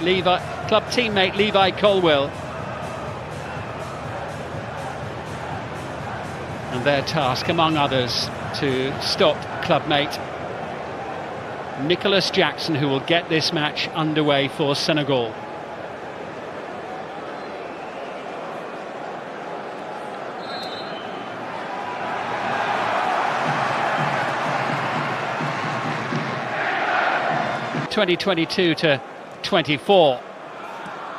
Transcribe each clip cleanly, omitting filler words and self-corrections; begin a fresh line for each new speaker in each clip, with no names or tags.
club teammate Levi Colwill. And their task, among others, to stop clubmate Nicholas Jackson, who will get this match underway for Senegal. (2022-24).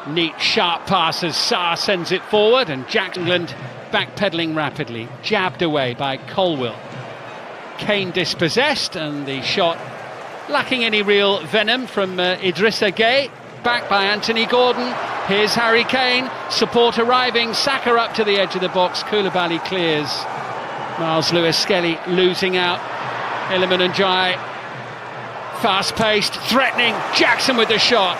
Neat, sharp pass as Sarr sends it forward, and England backpedaling rapidly, jabbed away by Colwill. Kane dispossessed, and the shot lacking any real venom from Idrissa Gueye. Back by Anthony Gordon. Here's Harry Kane. Support arriving. Saka up to the edge of the box. Koulibaly clears. Miles Lewis-Skelly losing out. Iliman Ndiaye. Fast-paced, threatening. Jackson with the shot.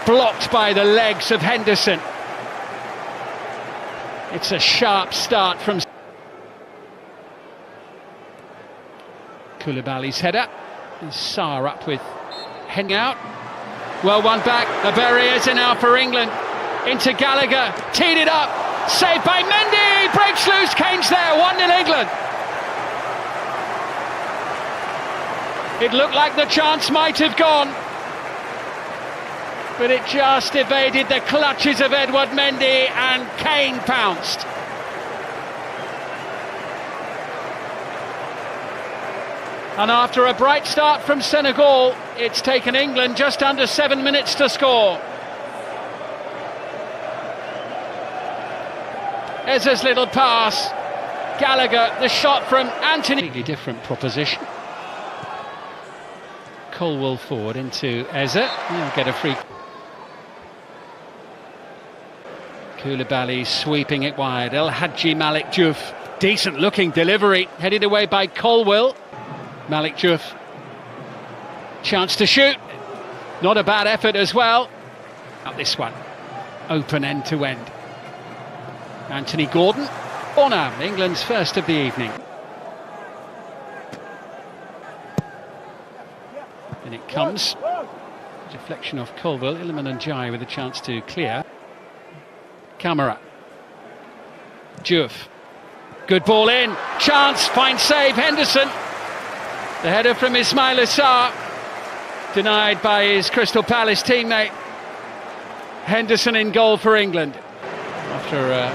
Blocked by the legs of Henderson. It's a sharp start from Koulibaly's header. Sarr up with heading out. Well, one back. The barriers are now for England. Into Gallagher. Teed it up. Saved by Mendy. Breaks loose. Kane's there. 1-0 England. It looked like the chance might have gone, but it just evaded the clutches of Edouard Mendy, and Kane pounced. And after a bright start from Senegal, it's taken England just under 7 minutes to score. Eze's little pass. Gallagher, the shot from Anthony. Completely different proposition. Colwill forward into Eze. He'll get a free. Koulibaly sweeping it wide. El Hadji Malik Diouf. Decent looking delivery. Headed away by Colwill. Malik Diouf. Chance to shoot. Not a bad effort as well. Out this one. Open end to end. Anthony Gordon. Oh now, England's first of the evening. And it comes. Deflection off Colwill. Iliman Ndiaye with a chance to clear. Camara. Diouf. Good ball in. Chance. Fine save. Henderson. The header from Ismaila Sarr. Denied by his Crystal Palace teammate. Henderson in goal for England. After a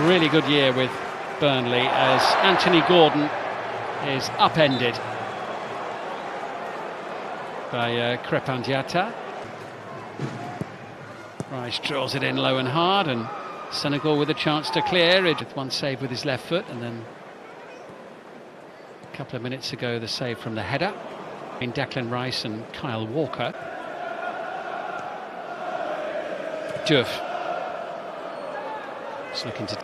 really good year with Burnley, as Anthony Gordon is upended by Crépin Diatta. Rice draws it in low and hard, and Senegal with a chance to clear it with one save with his left foot, and then a couple of minutes ago the save from the header in Declan Rice and Kyle Walker. Diouf is looking to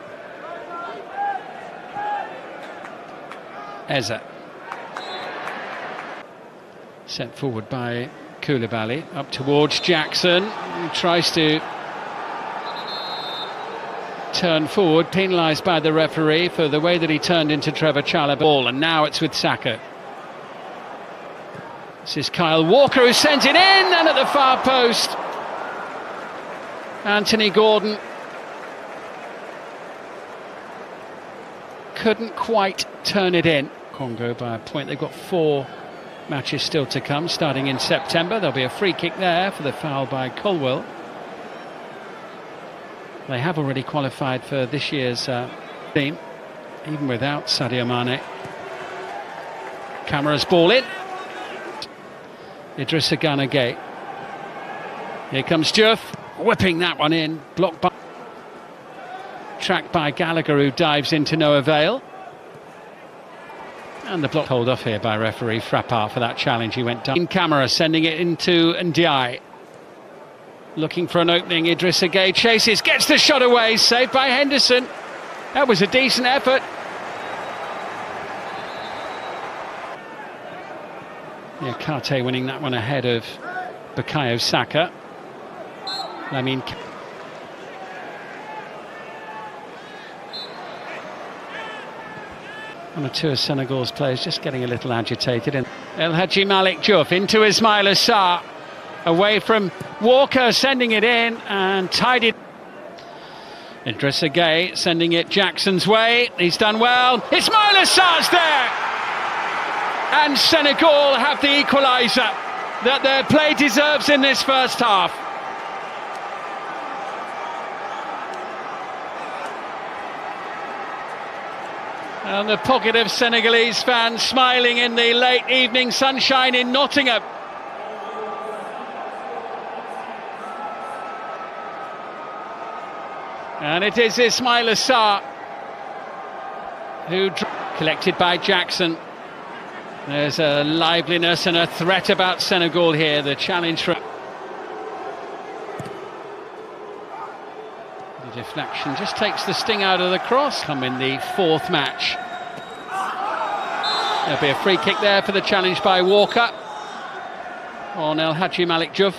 Eze. Sent forward by Koulibaly, up towards Jackson, who tries to turn forward, penalised by the referee for the way that he turned into Trevor Chalobah ball, and now it's with Saka. This is Kyle Walker who sends it in, and at the far post, Anthony Gordon couldn't quite turn it in. Congo by a point. They've got 4 matches still to come, starting in September. There'll be a free kick there for the foul by Colwill. They have already qualified for this year's team, even without Sadio Mane. Camara's ball in. Idrissa Gueye. Here comes Diouf, whipping that one in, blocked by... tracked by Gallagher, who dives into no avail. And the block hold off here by referee Frappart for that challenge. He went down. Camara sending it into Ndiaye. Looking for an opening. Idrissa Gueye chases, gets the shot away, saved by Henderson. That was a decent effort. Yeah, Karte winning that one ahead of Bukayo Saka. I mean, one or two of Senegal's players just getting a little agitated. And El Hadji Malik Diouf into Ismaila Sarr. away from Walker, sending it in and tied it. Idrissa Gueye sending it Jackson's way. He's done well. Ismaila Sarr's there! And Senegal have the equaliser that their play deserves in this first half. And the pocket of Senegalese fans smiling in the late evening sunshine in Nottingham. And it is Ismaila Sarr who collected by Jackson. There's a liveliness and a threat about Senegal here. The challenge for the deflection just takes the sting out of the cross. Come in the fourth match. There'll be a free kick there for the challenge by Walker on El Hadji Malik Diouf,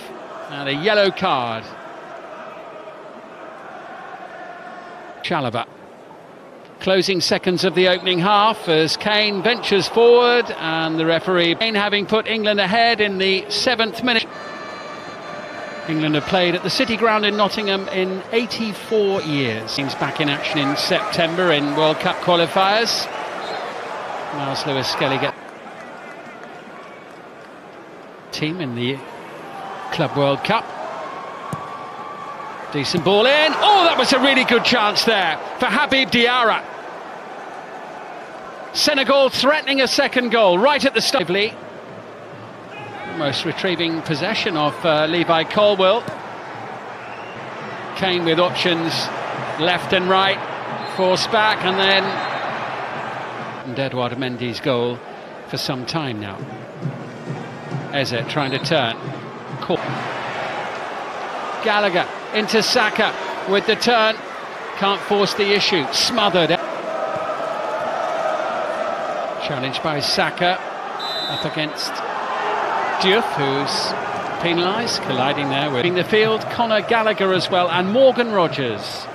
and a yellow card. Chalobah. Closing seconds of the opening half as Kane ventures forward, and the referee, Kane having put England ahead in the 7th minute. England have played at the City Ground in Nottingham in 84 years. Teams back in action in September in World Cup qualifiers. Miles Lewis-Skelly get team in the Club World Cup. Decent ball in. Oh, that was a really good chance there for Habib Diarra. Senegal threatening a second goal right at the start. Almost retrieving possession of Levi Colwill. Kane with options left and right, forced back, and then Edouard Mendy's goal for some time now. Eze trying to turn. Gallagher into Saka with the turn, can't force the issue, smothered. Challenged by Saka, up against Diouf, who's penalised, colliding there with in the field. Conor Gallagher as well, and Morgan Rogers.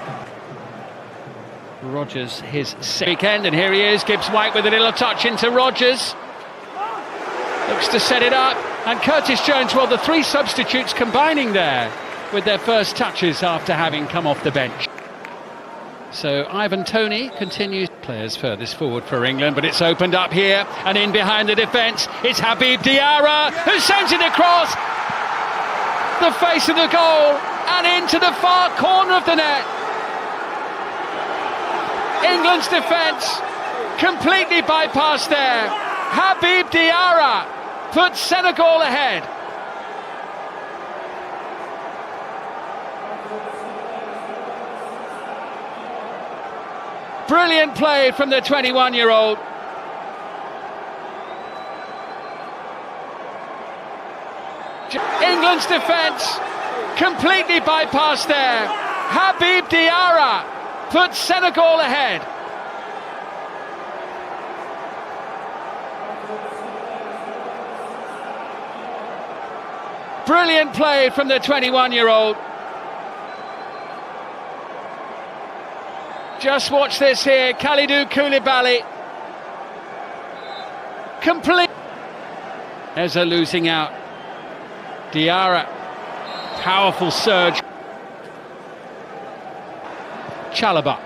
Rogers his weekend, and here he is, Gibbs White with a little touch into Rogers. Looks to set it up, and Curtis Jones, well, the three substitutes combining there with their first touches after having come off the bench. So Ivan Toney continues. Players furthest forward for England, but it's opened up here, and in behind the defence it's Habib Diarra, who sends it across the face of the goal and into the far corner of the net. England's defence completely bypassed there. Habib Diarra puts Senegal ahead. Brilliant play from the 21-year-old. England's defence completely bypassed there. Habib Diarra puts Senegal ahead. Brilliant play from the 21-year-old. Just watch this here, Kalidou Koulibaly. Complete. Eze losing out. Diarra. Powerful surge. Chalobah.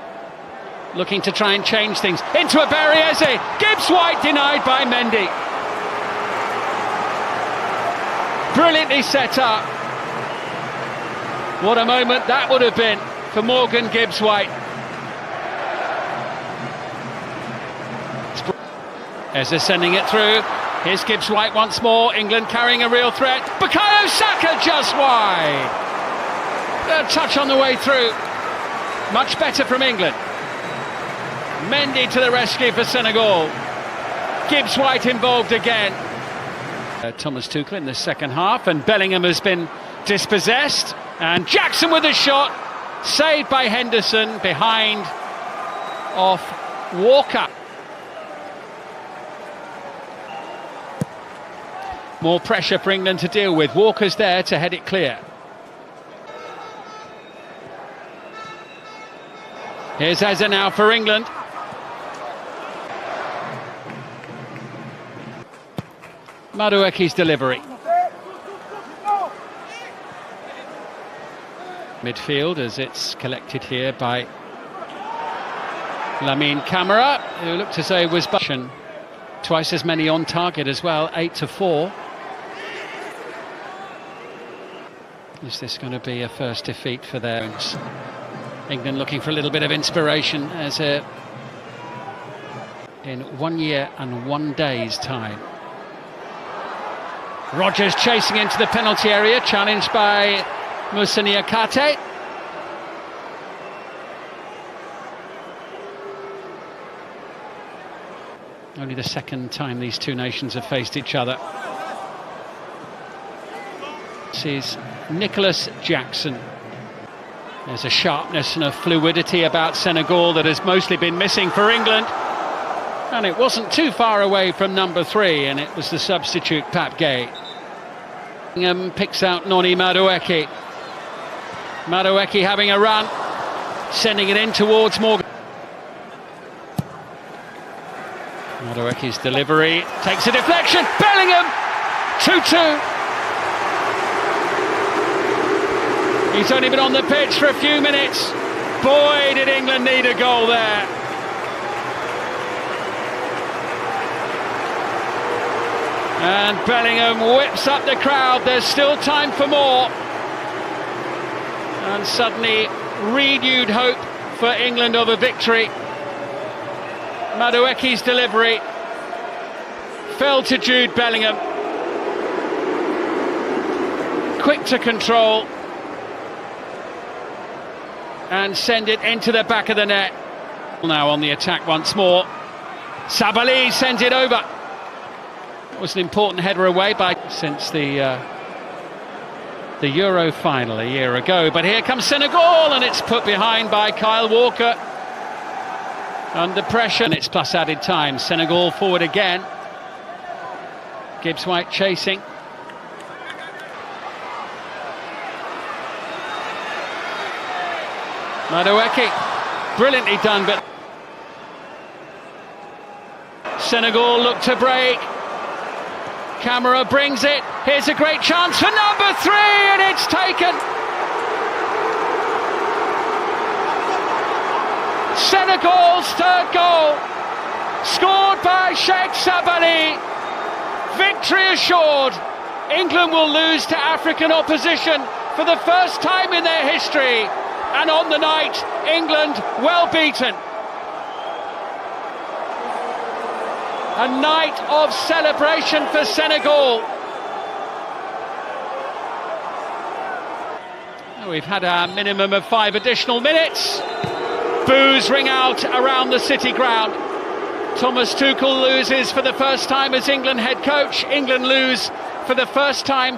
Looking to try and change things. Into a Barry Eze. Gibbs White denied by Mendy. Brilliantly set up. What a moment that would have been for Morgan Gibbs White. Eze sending it through. Here's Gibbs White once more. England carrying a real threat. Bukayo Saka just wide. A touch on the way through. Much better from England. Mendy to the rescue for Senegal. Gibbs White involved again. Thomas Tuchel in the second half, and Bellingham has been dispossessed. And Jackson with a shot. Saved by Henderson behind off Walker. More pressure for England to deal with. Walker's there to head it clear. Here's Eze now for England. Madueke's delivery. Midfield, as it's collected here by Lamine Camara, who looked as though he was twice as many on target as well, 8-4. Is this going to be a first defeat for their England looking for a little bit of inspiration as in 1 year and 1 day's time. Rodgers chasing into the penalty area, challenged by Moussa Niakhaté. Only the second time these two nations have faced each other. This is Nicholas Jackson. There's a sharpness and a fluidity about Senegal that has mostly been missing for England. And it wasn't too far away from number 3, and it was the substitute Pape Gueye. Picks out Noni Madueke. Madueke having a run, sending it in towards Morgan. Madueke's delivery takes a deflection. Bellingham, 2-2. He's only been on the pitch for a few minutes. Boy, did England need a goal there. And Bellingham whips up the crowd. There's still time for more. And suddenly renewed hope for England of a victory. Madueke's delivery fell to Jude Bellingham. Quick to control and send it into the back of the net. Now on the attack once more. Sabali sends it over. It was an important header away since the Euro final a year ago. But here comes Senegal, and it's put behind by Kyle Walker. Under pressure, and it's plus added time. Senegal forward again. Gibbs White chasing. Madueke, brilliantly done, but Senegal look to break. Camara brings it. Here's a great chance for number 3, and it's taken. Senegal's third goal, scored by Sheikh Sabali. Victory assured. England will lose to African opposition for the first time in their history. And on the night, England well beaten. A night of celebration for Senegal. We've had a minimum of 5 additional minutes. Boos ring out around the City ground. Thomas Tuchel loses for the first time as England head coach. England lose for the first time.